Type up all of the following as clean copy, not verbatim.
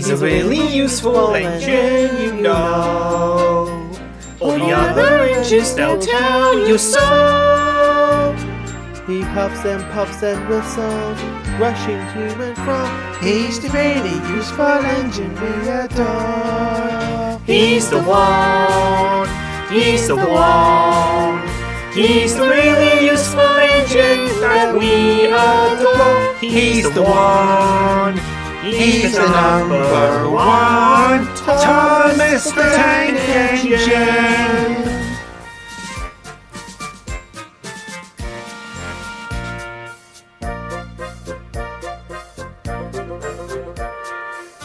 He's a really useful engine, you know. All the other engines, they'll tell you so. He huffs and puffs and whistles, rushing to and from. He's the really useful engine we adore. He's the one, he's the one. He's the really useful engine that we adore. He's the one, he's the number one. Thomas the Tank Engine.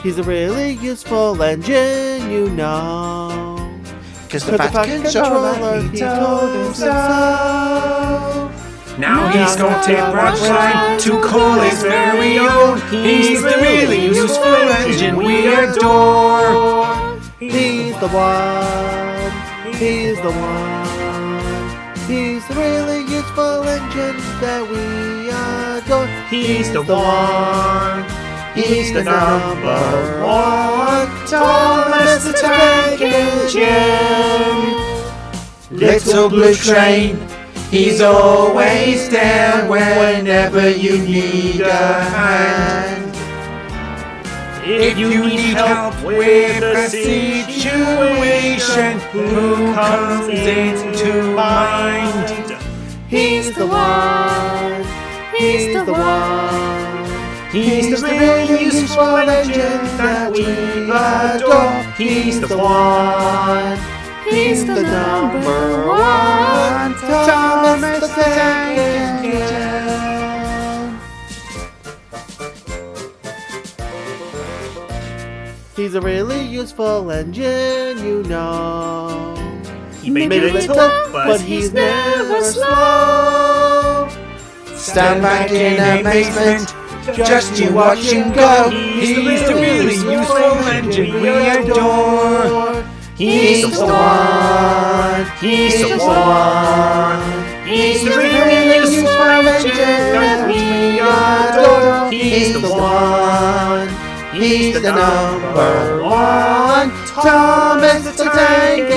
He's a really useful engine, you know. 'Cause the Fat Controller, he told him so. Now he's got Tim Bradshine to call his very own. He's the really useful engine we adore. He's the one, he's the one. He's the really useful engine that we adore. He's the one, he's the number one. Thomas the Tank Engine. Little blue train, he's always there whenever you need a hand. If you need help with a situation, who comes into mind? He's the one, he's the one. He's the really useful engine that we adore. He's the one, He's the number one. Thomas the Tank Engine. He's a really useful engine, you know. he may be little, but he's never slow. Stand back in amazement, just you watch him go. He's the really useful engine we adore. He's the one, he's the one. He's the really useful engine that we adore. He's the one, he's the number one. Thomas the Tank